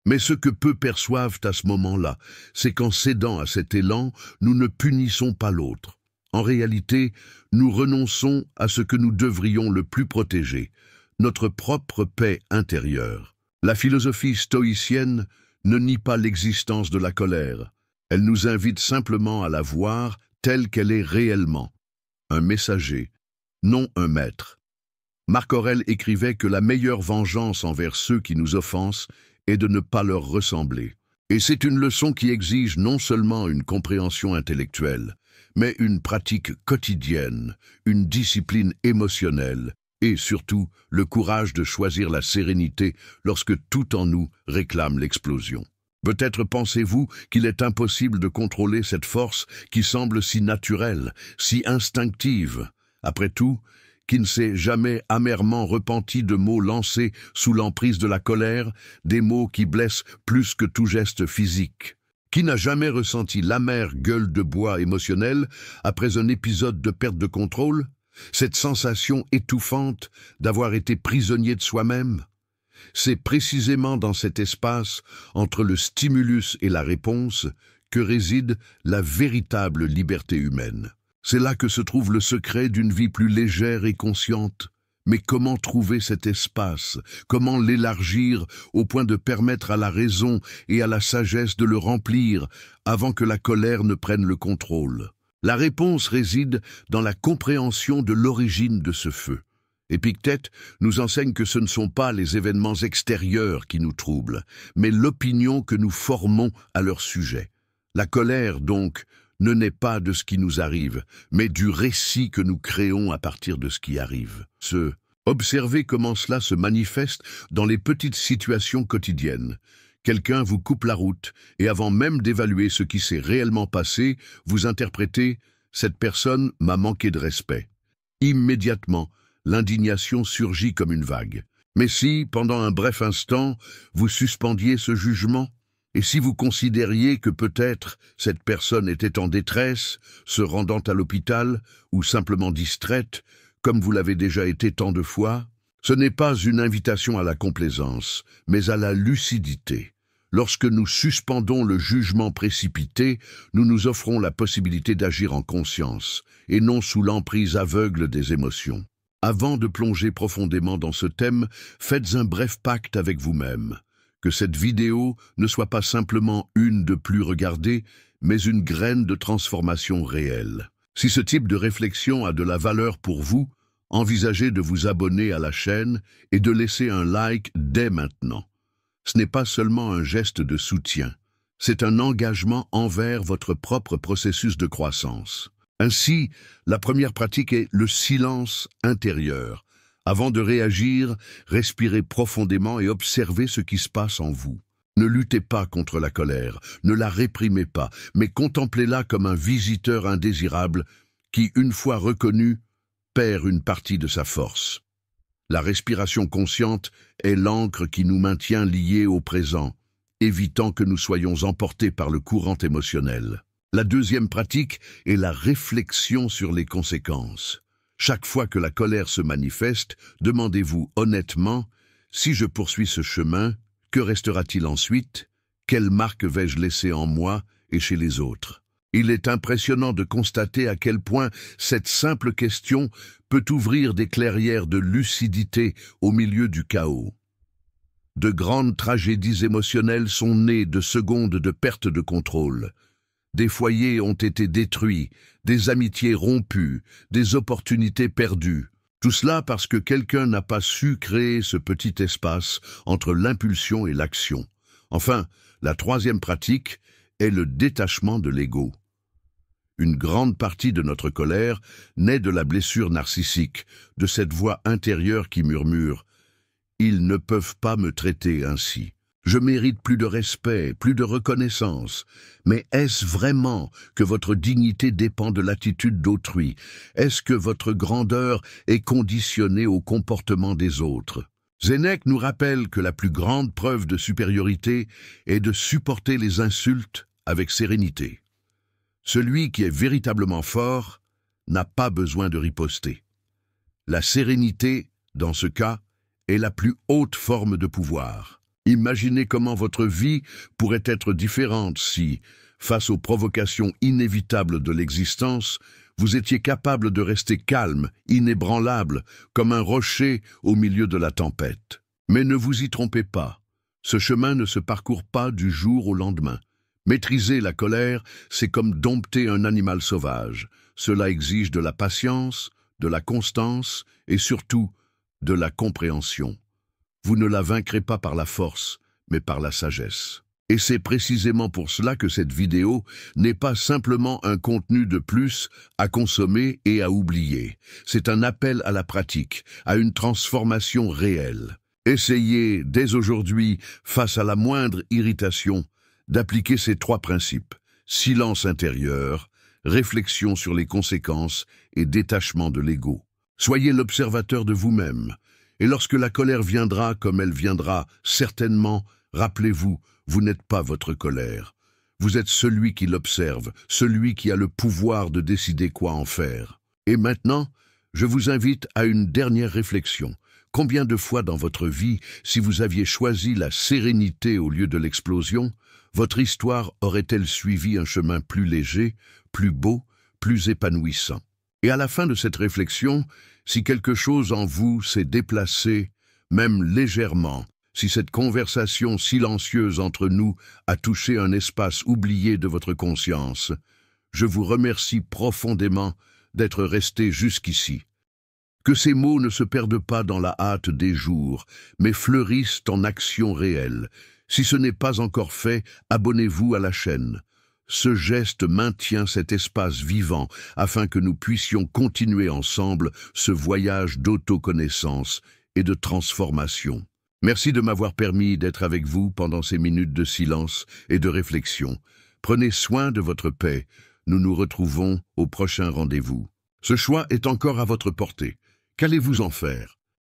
Mais ce que peu perçoivent à ce moment-là, c'est qu'en cédant à cet élan, nous ne punissons pas l'autre. En réalité, nous renonçons à ce que nous devrions le plus protéger, notre propre paix intérieure. La philosophie stoïcienne ne nie pas l'existence de la colère. Elle nous invite simplement à la voir telle qu'elle est réellement, un messager, non un maître. Marc Aurèle écrivait que la meilleure vengeance envers ceux qui nous offensent est de ne pas leur ressembler. Et c'est une leçon qui exige non seulement une compréhension intellectuelle, mais une pratique quotidienne, une discipline émotionnelle, et surtout le courage de choisir la sérénité lorsque tout en nous réclame l'explosion. Peut-être pensez-vous qu'il est impossible de contrôler cette force qui semble si naturelle, si instinctive. Après tout, qui ne s'est jamais amèrement repenti de mots lancés sous l'emprise de la colère, des mots qui blessent plus que tout geste physique? Qui n'a jamais ressenti l'amère gueule de bois émotionnelle après un épisode de perte de contrôle? Cette sensation étouffante d'avoir été prisonnier de soi-même? C'est précisément dans cet espace, entre le stimulus et la réponse, que réside la véritable liberté humaine. C'est là que se trouve le secret d'une vie plus légère et consciente. Mais comment trouver cet espace? Comment l'élargir au point de permettre à la raison et à la sagesse de le remplir avant que la colère ne prenne le contrôle? La réponse réside dans la compréhension de l'origine de ce feu. Épictète nous enseigne que ce ne sont pas les événements extérieurs qui nous troublent, mais l'opinion que nous formons à leur sujet. La colère, donc, ne naît pas de ce qui nous arrive, mais du récit que nous créons à partir de ce qui arrive. Observez comment cela se manifeste dans les petites situations quotidiennes. Quelqu'un vous coupe la route, et avant même d'évaluer ce qui s'est réellement passé, vous interprétez « cette personne m'a manqué de respect ». Immédiatement, l'indignation surgit comme une vague. Mais si, pendant un bref instant, vous suspendiez ce jugement? Et si vous considériez que peut-être cette personne était en détresse, se rendant à l'hôpital, ou simplement distraite, comme vous l'avez déjà été tant de fois? Ce n'est pas une invitation à la complaisance, mais à la lucidité. Lorsque nous suspendons le jugement précipité, nous nous offrons la possibilité d'agir en conscience, et non sous l'emprise aveugle des émotions. Avant de plonger profondément dans ce thème, faites un bref pacte avec vous-même. Que cette vidéo ne soit pas simplement une de plus regardée, mais une graine de transformation réelle. Si ce type de réflexion a de la valeur pour vous, envisagez de vous abonner à la chaîne et de laisser un like dès maintenant. Ce n'est pas seulement un geste de soutien, c'est un engagement envers votre propre processus de croissance. Ainsi, la première pratique est le silence intérieur. Avant de réagir, respirez profondément et observez ce qui se passe en vous. Ne luttez pas contre la colère, ne la réprimez pas, mais contemplez-la comme un visiteur indésirable qui, une fois reconnu, perd une partie de sa force. La respiration consciente est l'ancre qui nous maintient liés au présent, évitant que nous soyons emportés par le courant émotionnel. La deuxième pratique est la réflexion sur les conséquences. Chaque fois que la colère se manifeste, demandez-vous honnêtement, si je poursuis ce chemin, que restera-t-il ensuite? Quelle marque vais-je laisser en moi et chez les autres? Il est impressionnant de constater à quel point cette simple question peut ouvrir des clairières de lucidité au milieu du chaos. De grandes tragédies émotionnelles sont nées de secondes de perte de contrôle. Des foyers ont été détruits, des amitiés rompues, des opportunités perdues. Tout cela parce que quelqu'un n'a pas su créer ce petit espace entre l'impulsion et l'action. Enfin, la troisième pratique est le détachement de l'ego. Une grande partie de notre colère naît de la blessure narcissique, de cette voix intérieure qui murmure « Ils ne peuvent pas me traiter ainsi ». Je mérite plus de respect, plus de reconnaissance. Mais est-ce vraiment que votre dignité dépend de l'attitude d'autrui? Est-ce que votre grandeur est conditionnée au comportement des autres? Sénèque nous rappelle que la plus grande preuve de supériorité est de supporter les insultes avec sérénité. Celui qui est véritablement fort n'a pas besoin de riposter. La sérénité, dans ce cas, est la plus haute forme de pouvoir. Imaginez comment votre vie pourrait être différente si, face aux provocations inévitables de l'existence, vous étiez capable de rester calme, inébranlable, comme un rocher au milieu de la tempête. Mais ne vous y trompez pas, ce chemin ne se parcourt pas du jour au lendemain. Maîtriser la colère, c'est comme dompter un animal sauvage. Cela exige de la patience, de la constance et surtout de la compréhension. Vous ne la vaincrez pas par la force, mais par la sagesse. Et c'est précisément pour cela que cette vidéo n'est pas simplement un contenu de plus à consommer et à oublier. C'est un appel à la pratique, à une transformation réelle. Essayez, dès aujourd'hui, face à la moindre irritation, d'appliquer ces 3 principes: silence intérieur, réflexion sur les conséquences et détachement de l'ego. Soyez l'observateur de vous-même. Et lorsque la colère viendra, comme elle viendra certainement, rappelez-vous, vous n'êtes pas votre colère. Vous êtes celui qui l'observe, celui qui a le pouvoir de décider quoi en faire. Et maintenant, je vous invite à une dernière réflexion. Combien de fois dans votre vie, si vous aviez choisi la sérénité au lieu de l'explosion, votre histoire aurait-elle suivi un chemin plus léger, plus beau, plus épanouissant? Et à la fin de cette réflexion, si quelque chose en vous s'est déplacé, même légèrement, si cette conversation silencieuse entre nous a touché un espace oublié de votre conscience, je vous remercie profondément d'être resté jusqu'ici. Que ces mots ne se perdent pas dans la hâte des jours, mais fleurissent en actions réelles. Si ce n'est pas encore fait, abonnez-vous à la chaîne. Ce geste maintient cet espace vivant afin que nous puissions continuer ensemble ce voyage d'autoconnaissance et de transformation. Merci de m'avoir permis d'être avec vous pendant ces minutes de silence et de réflexion. Prenez soin de votre paix. Nous nous retrouvons au prochain rendez-vous. Ce choix est encore à votre portée. Qu'allez-vous en faire?